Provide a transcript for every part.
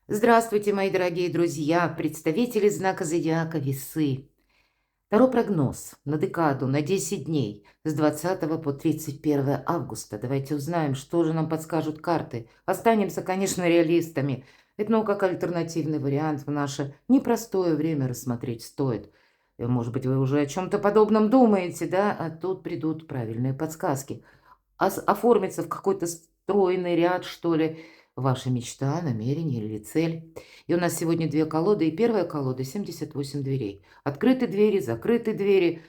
Здравствуйте, мои дорогие друзья, представители знака зодиака Весы. Таро прогноз на декаду, на 10 дней, с 20 по 31 августа. Давайте узнаем, что же нам подскажут карты. Останемся, конечно, реалистами. Это, как альтернативный вариант в наше непростое время рассмотреть стоит. Может быть, вы уже о чем-то подобном думаете, да? А тут придут правильные подсказки. Оформиться в какой-то стройный ряд, что ли, ваша мечта, намерение или цель. И у нас сегодня две колоды, и первая колода 78 дверей. Открыты двери, закрыты двери.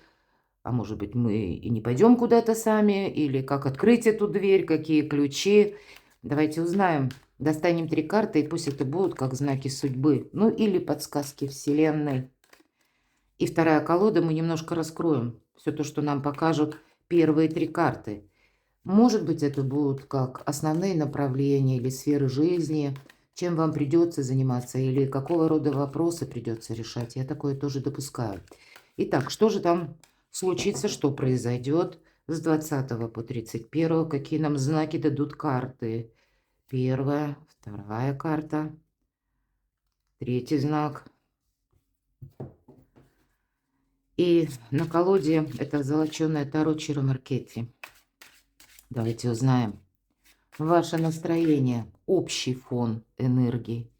А может быть, мы и не пойдем куда-то сами, или как открыть эту дверь, какие ключи. Давайте узнаем. Достанем три карты, и пусть это будут как знаки судьбы, ну или подсказки Вселенной. И вторая колода мы немножко раскроем. Все то, что нам покажут первые три карты. Может быть, это будут как основные направления или сферы жизни, чем вам придется заниматься или какого рода вопросы придется решать. Я такое тоже допускаю. Итак, что же там случится, что произойдет с 20 по 31, какие нам знаки дадут карты. Первая, вторая карта, третий знак. И на колоде это золоченое Таро Чиро Маркетти. Давайте узнаем ваше настроение, общий фон энергии,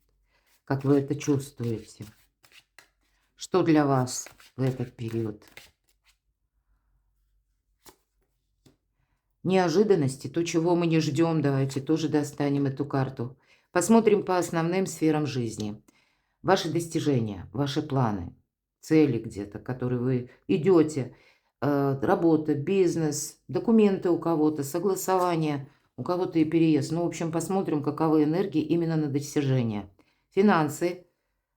как вы это чувствуете. Что для вас в этот период? Неожиданности, то, чего мы не ждем, давайте тоже достанем эту карту. Посмотрим по основным сферам жизни. Ваши достижения, ваши планы, цели где-то, к которые вы идете, работа, бизнес, документы у кого-то, согласование, у кого-то и переезд. Ну, в общем, посмотрим, каковы энергии именно на достижения. Финансы,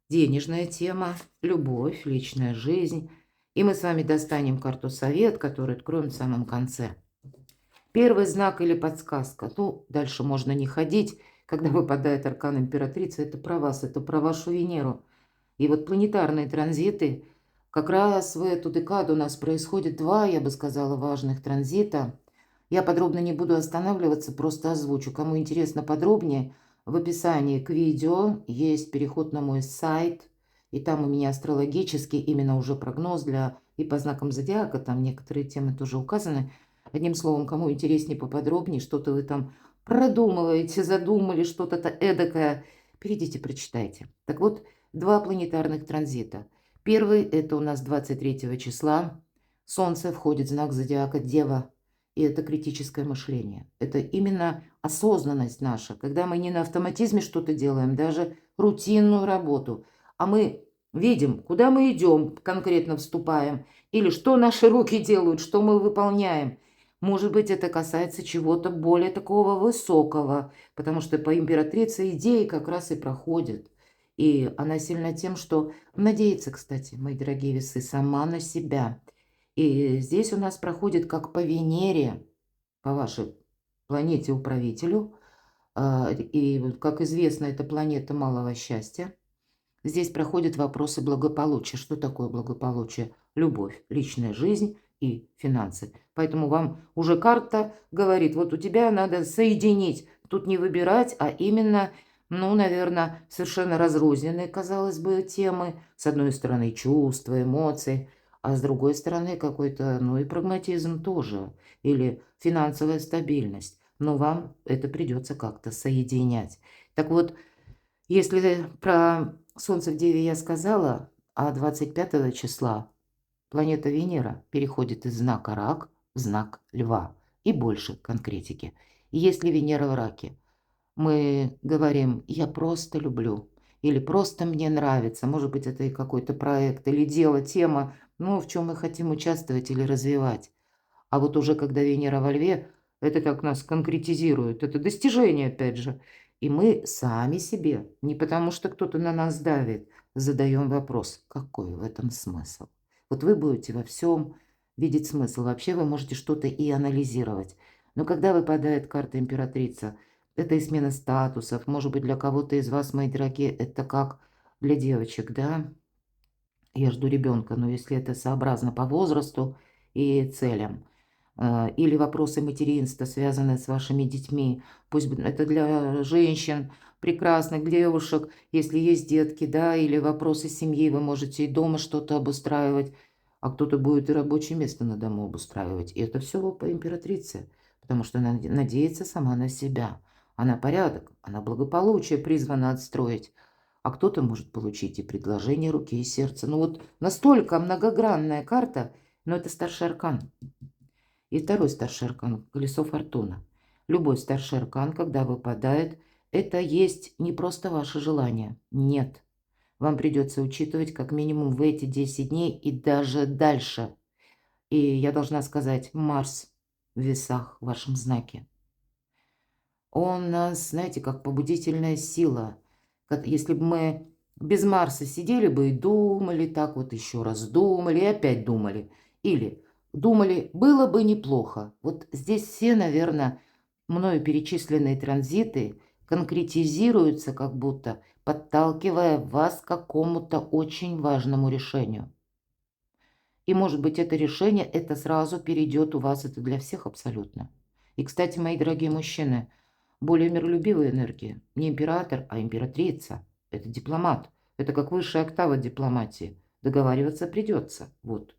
денежная тема, любовь, личная жизнь. И мы с вами достанем карту совет, которую откроем в самом конце. Первый знак или подсказка. Ну, дальше можно не ходить. Когда выпадает аркан императрицы, это про вас, это про вашу Венеру. И вот планетарные транзиты, как раз в эту декаду у нас происходит два, я бы сказала, важных транзита. Я подробно не буду останавливаться, просто озвучу. Кому интересно подробнее, в описании к видео есть переход на мой сайт. И там у меня астрологический именно уже прогноз для и по знакам зодиака, там некоторые темы тоже указаны. Одним словом, кому интереснее поподробнее, что-то вы там продумываете, задумали, что-то эдакое, перейдите, прочитайте. Так вот, два планетарных транзита. Первый – это у нас 23 числа. Солнце входит в знак зодиака Дева. И это критическое мышление. Это именно осознанность наша, когда мы не на автоматизме что-то делаем, даже рутинную работу, а мы видим, куда мы идем, конкретно вступаем, или что наши руки делают, что мы выполняем. Может быть, это касается чего-то более такого высокого, потому что по императрице идеи как раз и проходят. И она сильна тем, что надеется, кстати, мои дорогие весы, сама на себя. И здесь у нас проходит как по Венере, по вашей планете-управителю. И, вот, как известно, это планета малого счастья. Здесь проходят вопросы благополучия. Что такое благополучие? Любовь, личная жизнь и финансы. Поэтому вам уже карта говорит, вот у тебя надо соединить, тут не выбирать, а именно, ну, наверное, совершенно разрозненные, казалось бы, темы. С одной стороны, чувства, эмоции, а с другой стороны, какой-то, ну, и прагматизм тоже, или финансовая стабильность. Но вам это придется как-то соединять. Так вот, если про Солнце в Деве я сказала, а 25 числа планета Венера переходит из знака Рак в знак Льва. И больше конкретики. Если Венера в Раке, мы говорим «я просто люблю» или «просто мне нравится». Может быть, это и какой-то проект или дело, тема, ну, в чем мы хотим участвовать или развивать. А вот уже когда Венера во Льве, это как нас конкретизирует, это достижение опять же. И мы сами себе, не потому что кто-то на нас давит, задаем вопрос, какой в этом смысл? Вот вы будете во всем видеть смысл. Вообще вы можете что-то и анализировать. Но когда выпадает карта императрица, это и смена статусов. Может быть, для кого-то из вас, мои дорогие, это как для девочек, да? Я жду ребенка, но если это сообразно по возрасту и целям. или вопросы материнства, связанные с вашими детьми. Пусть это для женщин, прекрасных девушек, если есть детки, да, или вопросы семьи, вы можете и дома что-то обустраивать, а кто-то будет и рабочее место на дому обустраивать. И это все по императрице, потому что она надеется сама на себя. Она порядок, она благополучие призвана отстроить. А кто-то может получить и предложение руки и сердца. Ну вот настолько многогранная карта, но это старший аркан. И второй старший аркан – колесо фортуны. Любой старший аркан, когда выпадает, это есть не просто ваше желание. Нет. Вам придется учитывать как минимум в эти 10 дней и даже дальше. И я должна сказать, Марс в весах в вашем знаке. Он нас, знаете, как побудительная сила. Если бы мы без Марса сидели бы и думали, так вот еще раз думали и опять думали. Или думали, было бы неплохо. Вот здесь все, наверное, мною перечисленные транзиты конкретизируются, как будто подталкивая вас к какому-то очень важному решению. И, может быть, это решение, это сразу перейдет у вас, это для всех абсолютно. И, кстати, мои дорогие мужчины, более миролюбивая энергия, не император, а императрица. Это дипломат. Это как высшая октава дипломатии. Договариваться придется. Вот.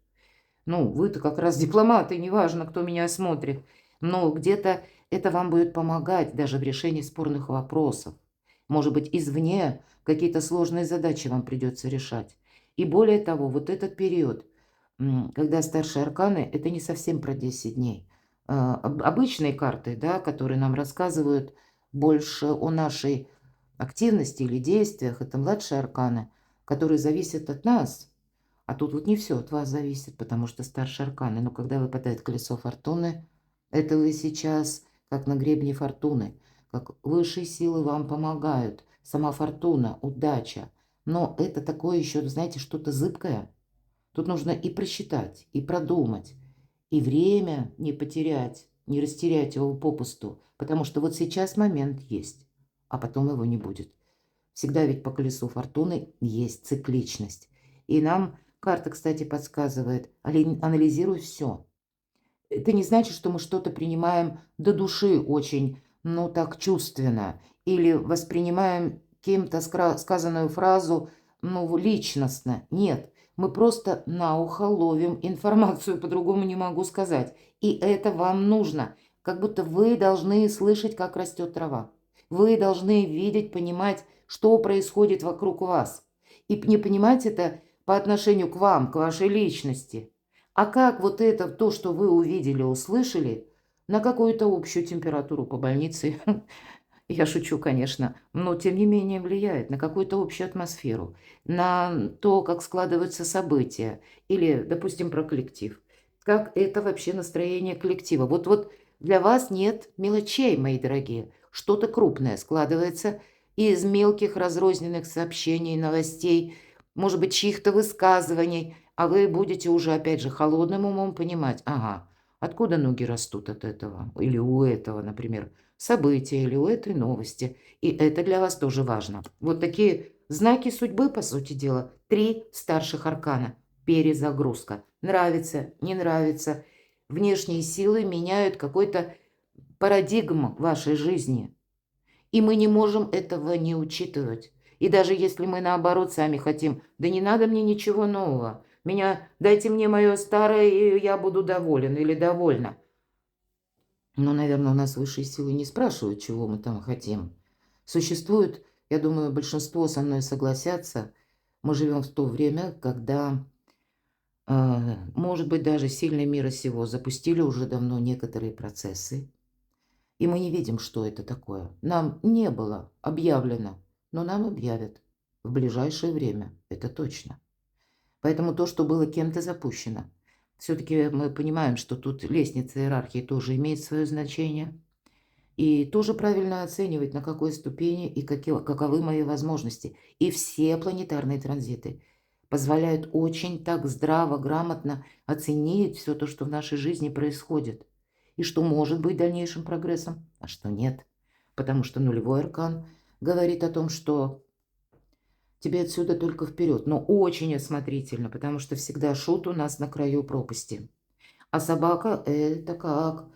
Ну, вы-то как раз дипломаты, неважно, кто меня смотрит. Но где-то это вам будет помогать даже в решении спорных вопросов. Может быть, извне какие-то сложные задачи вам придется решать. И более того, вот этот период, когда старшие арканы, это не совсем про 10 дней. Обычные карты, да, которые нам рассказывают больше о нашей активности или действиях, это младшие арканы, которые зависят от нас. А тут вот не все от вас зависит, потому что старшие арканы. Но когда выпадает колесо фортуны, это вы сейчас как на гребне фортуны, как высшие силы вам помогают. Сама фортуна, удача. Но это такое еще, знаете, что-то зыбкое. Тут нужно и просчитать, и продумать, и время не потерять, не растерять его попусту, потому что вот сейчас момент есть, а потом его не будет. Всегда ведь по колесу фортуны есть цикличность. И нам карта, кстати, подсказывает, анализируй все. Это не значит, что мы что-то принимаем до души очень, ну так чувственно, или воспринимаем кем-то сказанную фразу, ну, личностно. Нет, мы просто на ухо ловим информацию, по-другому не могу сказать. И это вам нужно, как будто вы должны слышать, как растет трава. Вы должны видеть, понимать, что происходит вокруг вас. И не понимать это по отношению к вам, к вашей личности. А как вот это, то, что вы увидели, услышали, на какую-то общую температуру по больнице, я шучу, конечно, но тем не менее влияет на какую-то общую атмосферу, на то, как складываются события, или, допустим, про коллектив. Как это вообще настроение коллектива? Вот для вас нет мелочей, мои дорогие. Что-то крупное складывается из мелких разрозненных сообщений, новостей, может быть, чьих-то высказываний, а вы будете уже, опять же, холодным умом понимать, ага, откуда ноги растут от этого, или у этого, например, события, или у этой новости. И это для вас тоже важно. Вот такие знаки судьбы, по сути дела. 3 старших аркана. Перезагрузка. Нравится, не нравится. Внешние силы меняют какой-то парадигму вашей жизни. И мы не можем этого не учитывать. И даже если мы наоборот сами хотим, да не надо мне ничего нового. Дайте мне мое старое, и я буду доволен или довольна. Но, наверное, у нас высшие силы не спрашивают, чего мы там хотим. Существует, я думаю, большинство со мной согласятся, мы живем в то время, когда, может быть, даже сильные мира сего запустили уже давно некоторые процессы, и мы не видим, что это такое. Нам не было объявлено, но нам объявят в ближайшее время, это точно. Поэтому то, что было кем-то запущено, все-таки мы понимаем, что тут лестница иерархии тоже имеет свое значение. И тоже правильно оценивать, на какой ступени и каковы мои возможности. И все планетарные транзиты позволяют очень так здраво, грамотно оценить все то, что в нашей жизни происходит. И что может быть дальнейшим прогрессом, а что нет. Потому что нулевой аркан говорит о том, что тебе отсюда только вперед, но очень осмотрительно, потому что всегда шут у нас на краю пропасти. А собака– это как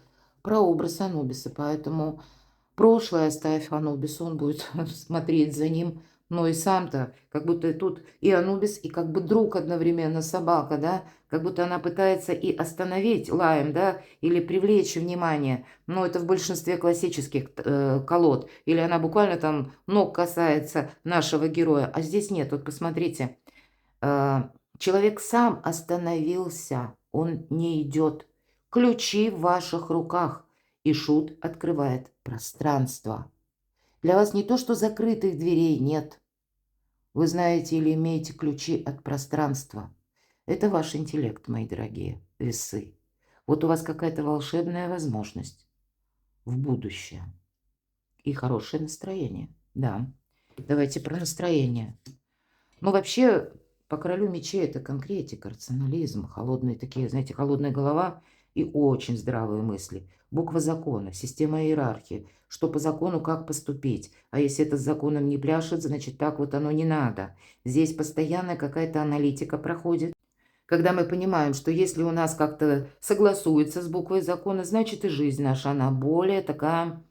прообраз Анубиса, поэтому прошлое оставь Анубису, он будет смотреть за ним. Но и сам-то, как будто тут и Анубис, и как бы друг одновременно собака, да? Как будто она пытается и остановить лаем, да? Или привлечь внимание. Но это в большинстве классических колод. Или она буквально там ног касается нашего героя. А здесь нет. Вот посмотрите. Человек сам остановился. Он не идет. Ключи в ваших руках. И шут открывает пространство. Для вас не то, что закрытых дверей нет. Вы знаете или имеете ключи от пространства. Это ваш интеллект, мои дорогие весы. Вот у вас какая-то волшебная возможность в будущее. И хорошее настроение. Да. Давайте про настроение. Ну, вообще, по королю мечей это конкретика, рационализм, холодные такие, знаете, холодная голова и очень здравые мысли. Буква закона, система иерархии, что по закону как поступить. А если это с законом не пляшет, значит так вот оно не надо. Здесь постоянно какая-то аналитика проходит. Когда мы понимаем, что если у нас как-то согласуется с буквой закона, значит и жизнь наша, она более такая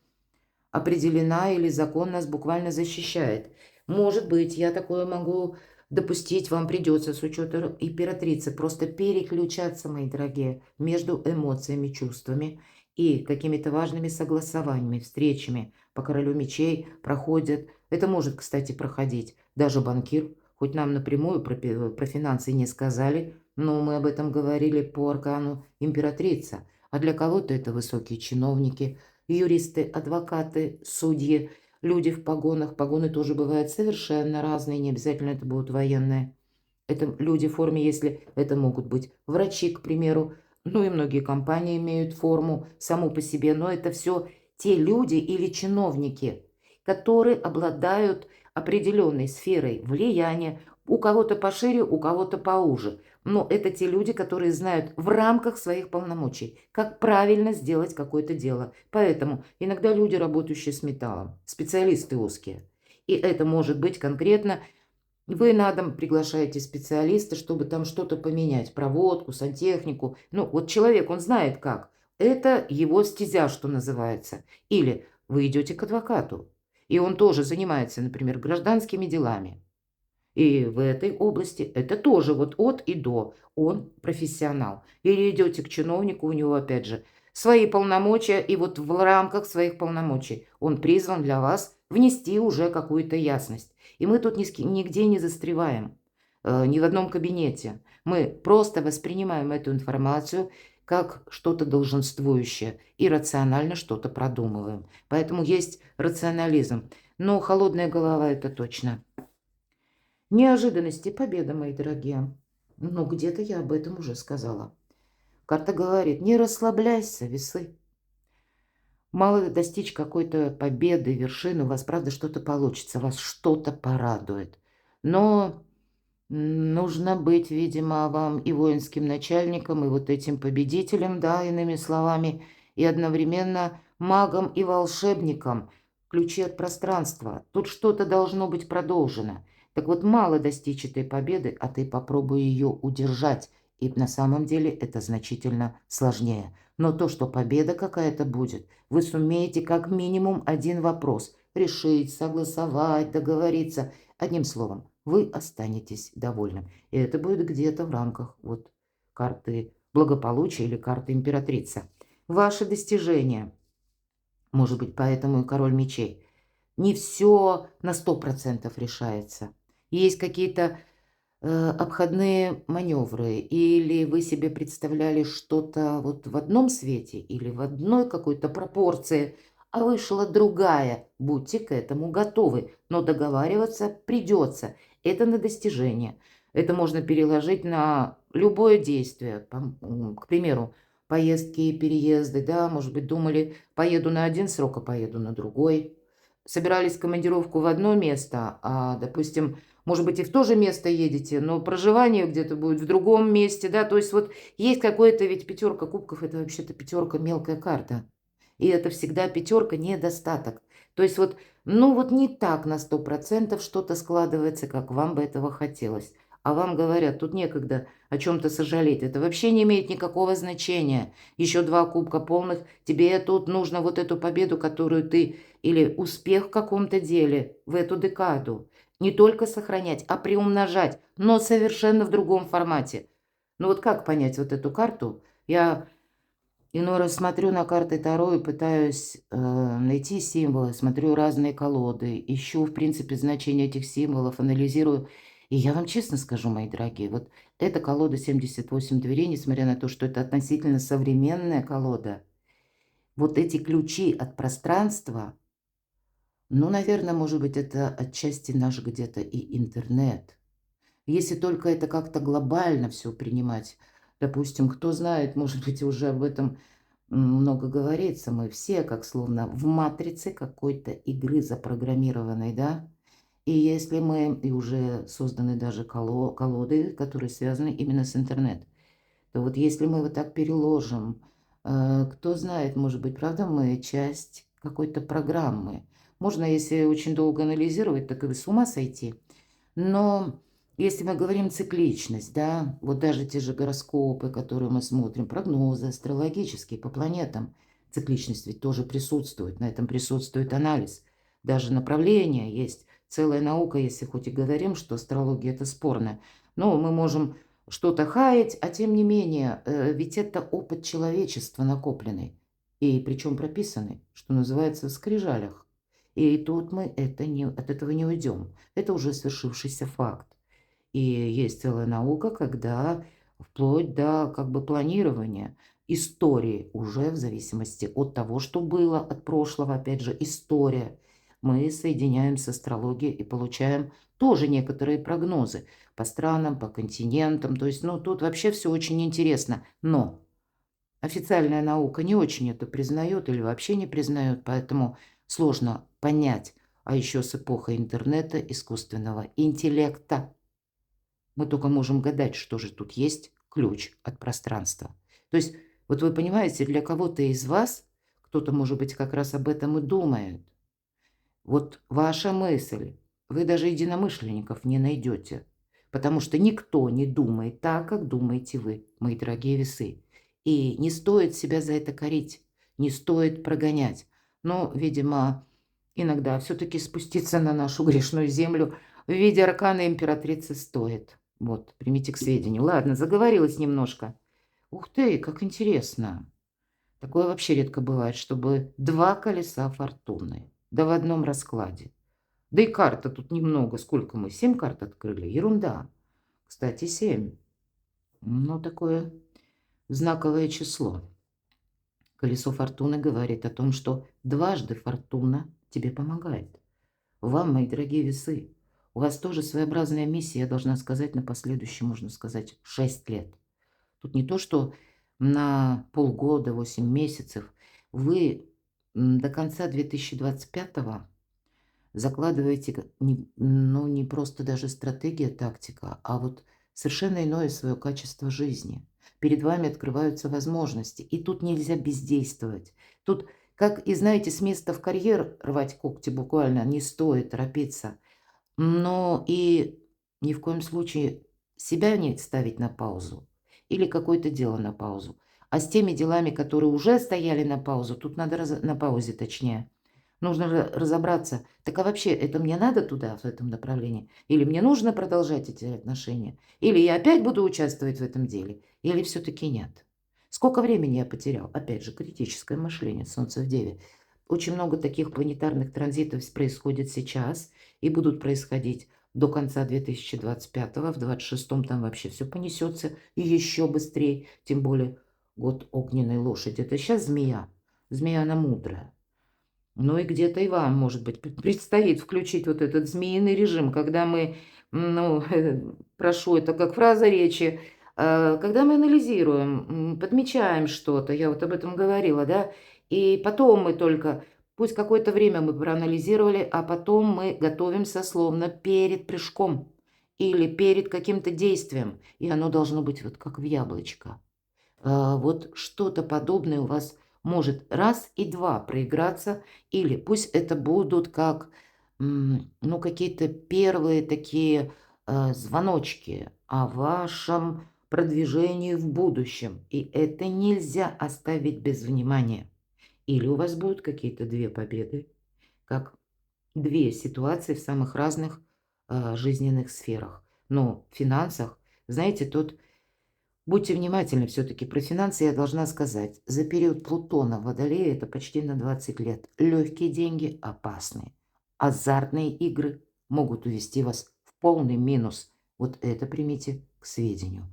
определена или закон нас буквально защищает. Может быть, я такое могу допустить, вам придется с учетом императрицы просто переключаться, мои дорогие, между эмоциями, чувствами и какими-то важными согласованиями, встречами по королю мечей проходят. Это может, кстати, проходить даже банкир, хоть нам напрямую про финансы не сказали, но мы об этом говорили по аркану императрица. А для кого-то это высокие чиновники, юристы, адвокаты, судьи, люди в погонах. Погоны тоже бывают совершенно разные, не обязательно это будут военные. Это люди в форме, если это могут быть врачи, к примеру. Ну и многие компании имеют форму саму по себе, но это все те люди или чиновники, которые обладают определенной сферой влияния, у кого-то пошире, у кого-то поуже. Но это те люди, которые знают в рамках своих полномочий, как правильно сделать какое-то дело. Поэтому иногда люди, работающие с металлом, специалисты узкие. И это может быть конкретно, вы на дом приглашаете специалиста, чтобы там что-то поменять, проводку, сантехнику. Ну, вот человек, он знает как. Это его стезя, что называется. Или вы идете к адвокату, и он тоже занимается, например, гражданскими делами. И в этой области это тоже вот от и до. Он профессионал. Или идете к чиновнику, у него опять же свои полномочия, и вот в рамках своих полномочий он призван для вас внести уже какую-то ясность. И мы тут нигде не застреваем, ни в одном кабинете. Мы просто воспринимаем эту информацию как что-то долженствующее и рационально что-то продумываем. Поэтому есть рационализм. Но холодная голова – это точно. Неожиданности, победа, мои дорогие. Но где-то я об этом уже сказала. Карта говорит, не расслабляйся, весы. Мало достичь какой-то победы, вершины, у вас, правда, что-то получится, вас что-то порадует. Но нужно быть, видимо, вам и воинским начальником, и вот этим победителем, да, иными словами, и одновременно магом и волшебником. Ключи от пространства. Тут что-то должно быть продолжено. Так вот, мало достичь этой победы, а ты попробуй ее удержать. И на самом деле это значительно сложнее. Но то, что победа какая-то будет, вы сумеете как минимум один вопрос решить, согласовать, договориться. Одним словом, вы останетесь довольным. И это будет где-то в рамках вот карты благополучия или карты императрица. Ваши достижения, может быть, поэтому и король мечей. Не все на 100% решается. Есть какие-то обходные маневры, или вы себе представляли что-то вот в одном свете, или в одной какой-то пропорции, а вышла другая. Будьте к этому готовы, но договариваться придется. Это на достижение. Это можно переложить на любое действие. К примеру, поездки и переезды, да, может быть, думали, поеду на один срок, а поеду на другой. Собирались в командировку в одно место, а, допустим, может быть, и в то же место едете, но проживание где-то будет в другом месте, да, то есть вот есть какое-то, ведь пятерка кубков, это вообще-то пятерка мелкая карта, и это всегда пятерка недостаток. То есть вот, ну вот не так на 100% что-то складывается, как вам бы этого хотелось. а вам говорят, тут некогда о чем-то сожалеть. Это вообще не имеет никакого значения. Еще 2 кубка полных, тебе тут нужно вот эту победу, которую ты, или успех в каком-то деле в эту декаду, не только сохранять, а приумножать, но совершенно в другом формате. Ну вот как понять вот эту карту? Я иной раз смотрю на карты Таро и пытаюсь найти символы, смотрю разные колоды, ищу, в принципе, значение этих символов, анализирую. И я вам честно скажу, мои дорогие, вот эта колода 78 дверей, несмотря на то, что это относительно современная колода, вот эти ключи от пространства, ну, наверное, может быть, это отчасти наш где-то и интернет. Если только это как-то глобально все принимать. Допустим, кто знает, может быть, уже об этом много говорится. Мы все как словно в матрице какой-то игры запрограммированной, да? И если мы, и уже созданы даже колоды, которые связаны именно с интернет, то вот если мы вот так переложим, кто знает, может быть, правда, мы часть какой-то программы. Можно, если очень долго анализировать, так и с ума сойти. Но если мы говорим цикличность, да, вот даже те же гороскопы, которые мы смотрим, прогнозы астрологические по планетам, цикличность ведь тоже присутствует, на этом присутствует анализ. Даже направление есть, целая наука, если хоть и говорим, что астрология это спорно, но мы можем что-то хаять, а тем не менее, ведь это опыт человечества накопленный, и причем прописанный, что называется, в скрижалях. И тут мы от этого не уйдем. Это уже свершившийся факт. И есть целая наука, когда вплоть до как бы планирования истории уже в зависимости от того, что было от прошлого, опять же, история, мы соединяем с астрологией и получаем тоже некоторые прогнозы по странам, по континентам. То есть, ну, тут вообще все очень интересно. Но официальная наука не очень это признает или вообще не признает, поэтому сложно понять. А еще с эпохой интернета, искусственного интеллекта, мы только можем гадать, что же тут есть ключ от пространства. То есть, вот вы понимаете, для кого-то из вас, кто-то, может быть, как раз об этом и думает. Вот ваша мысль, вы даже единомышленников не найдете, потому что никто не думает так, как думаете вы, мои дорогие весы. И не стоит себя за это корить, не стоит прогонять. Но, видимо, иногда все-таки спуститься на нашу грешную землю в виде аркана императрицы стоит. Вот, примите к сведению. Ладно, заговорилась немножко. Ух ты, как интересно. Такое вообще редко бывает, чтобы 2 колеса фортуны. Да в одном раскладе. Да и карта тут немного. Сколько мы? 7 карт открыли? Ерунда. Кстати, 7. Ну, такое знаковое число. Колесо фортуны говорит о том, что дважды фортуна тебе помогает. Вам, мои дорогие весы, у вас тоже своеобразная миссия, я должна сказать, на последующие, можно сказать, 6 лет. Тут не то, что на полгода, 8 месяцев. Вы до конца 2025 закладываете, ну, не просто даже стратегия, тактика, а вот совершенно иное свое качество жизни. Перед вами открываются возможности, и тут нельзя бездействовать. Тут, как и знаете, с места в карьер рвать когти буквально не стоит торопиться, но и ни в коем случае себя не ставить на паузу или какое-то дело на паузу. А с теми делами, которые уже стояли на паузу, тут надо на паузе точнее, нужно разобраться, так а вообще это мне надо туда, в этом направлении? Или мне нужно продолжать эти отношения? Или я опять буду участвовать в этом деле? Или все-таки нет? Сколько времени я потерял? Опять же, критическое мышление, Солнце в Деве. Очень много таких планетарных транзитов происходит сейчас и будут происходить до конца 2025, в 26-м там вообще все понесется и еще быстрее, тем более год огненной лошади. Это сейчас змея, змея она мудрая. Ну и где-то и вам, может быть, предстоит включить вот этот змеиный режим, когда мы, ну, прошу, это как фраза речи, когда мы анализируем, подмечаем что-то, я вот об этом говорила, да, и потом мы только, пусть какое-то время мы проанализировали, а потом мы готовимся словно перед прыжком или перед каким-то действием, и оно должно быть вот как в яблочко. Вот что-то подобное у вас может раз и два проиграться, или пусть это будут как, ну, какие-то первые такие звоночки о вашем продвижении в будущем. И это нельзя оставить без внимания. Или у вас будут какие-то две победы, как две ситуации в самых разных жизненных сферах. Но в финансах, знаете, тут будьте внимательны все-таки. Про финансы я должна сказать. За период Плутона в Водолее, это почти на 20 лет, легкие деньги опасные. Азартные игры могут увести вас в полный минус. Вот это примите к сведению.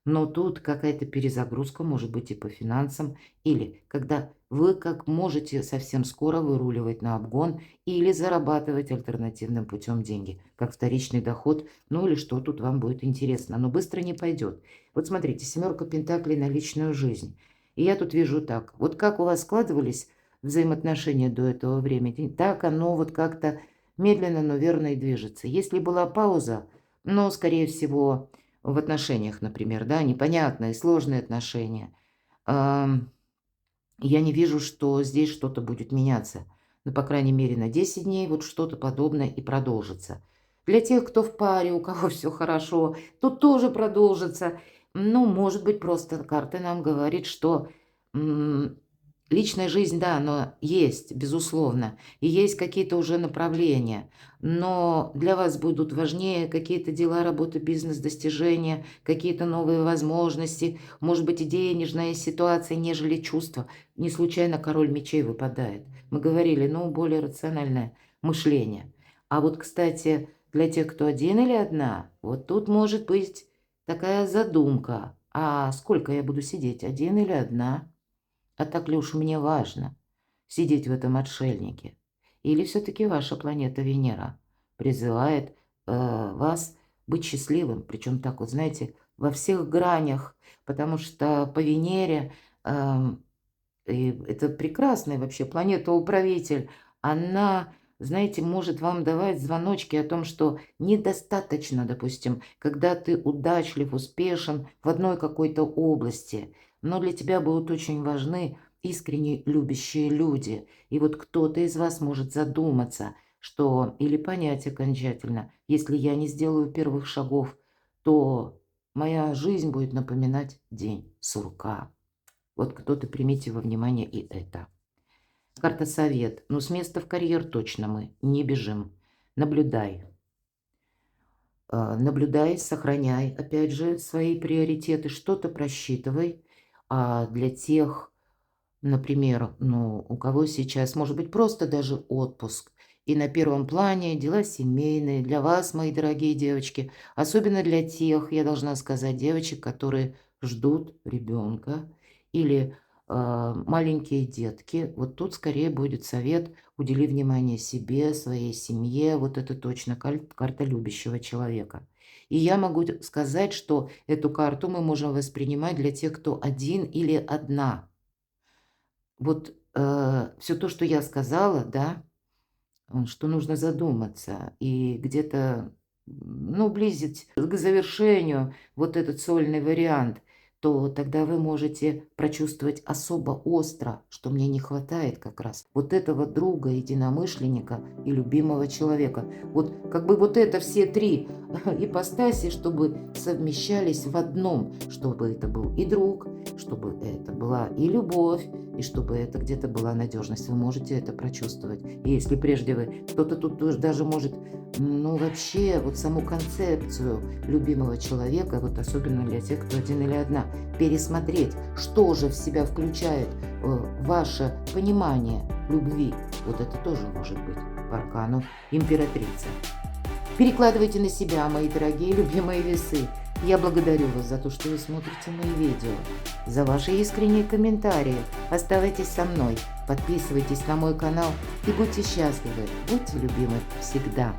Но тут какая-то перезагрузка может быть и по финансам, или когда вы как можете совсем скоро выруливать на обгон или зарабатывать альтернативным путем деньги, как вторичный доход, ну или что тут вам будет интересно, но быстро не пойдет. Вот смотрите, 7 пентаклей на личную жизнь. И я тут вижу так, вот как у вас складывались взаимоотношения до этого времени, так оно вот как-то медленно, но верно и движется. Если была пауза, но, скорее всего, в отношениях, например, да, непонятные, сложные отношения, я не вижу, что здесь что-то будет меняться. Ну, по крайней мере, на 10 дней вот что-то подобное и продолжится. Для тех, кто в паре, у кого все хорошо, тут тоже продолжится. Ну, может быть, просто карта нам говорит, что личная жизнь, да, она есть, безусловно, и есть какие-то уже направления, но для вас будут важнее какие-то дела, работа, бизнес, достижения, какие-то новые возможности, может быть, и денежная ситуация, нежели чувства. Не случайно король мечей выпадает. Мы говорили, ну, более рациональное мышление. А вот, кстати, для тех, кто один или одна, вот тут может быть такая задумка. А сколько я буду сидеть, один или одна? А так ли уж мне важно сидеть в этом отшельнике? Или все-таки ваша планета Венера призывает вас быть счастливым, причем так вот, знаете, во всех гранях, потому что по Венере, и это прекрасная вообще планета-управитель, она, знаете, может вам давать звоночки о том, что недостаточно, допустим, когда ты удачлив, успешен в одной какой-то области, но для тебя будут очень важны искренне любящие люди. И вот кто-то из вас может задуматься, что или понять окончательно, если я не сделаю первых шагов, то моя жизнь будет напоминать день сурка. Вот кто-то примите во внимание и это. Карта совет. Ну, с места в карьер точно мы не бежим. Наблюдай. Наблюдай, сохраняй, опять же, свои приоритеты, что-то просчитывай. А для тех, например, ну, у кого сейчас, может быть, просто даже отпуск, и на первом плане дела семейные, для вас, мои дорогие девочки, особенно для тех, я должна сказать, девочек, которые ждут ребенка, или маленькие детки, вот тут скорее будет совет: удели внимание себе, своей семье, вот это точно карта любящего человека. И я могу сказать, что эту карту мы можем воспринимать для тех, кто один или одна. Вот все то, что я сказала, да, что нужно задуматься и где-то, ну, близить к завершению вот этот сольный вариант, то тогда вы можете прочувствовать особо остро, что мне не хватает как раз вот этого друга, единомышленника и любимого человека. Вот как бы вот это все три ипостаси, чтобы совмещались в одном, чтобы это был и друг, чтобы это была и любовь, и чтобы это где-то была надежность. Вы можете это прочувствовать. И если прежде вы, кто-то тут тоже даже может, ну, вообще, вот саму концепцию любимого человека, вот особенно для тех, кто один или одна, пересмотреть, что же в себя включает ваше понимание любви. Вот это тоже может быть по аркану императрица. Перекладывайте на себя, мои дорогие любимые весы. Я благодарю вас за то, что вы смотрите мои видео, за ваши искренние комментарии. Оставайтесь со мной, подписывайтесь на мой канал и будьте счастливы, будьте любимы всегда.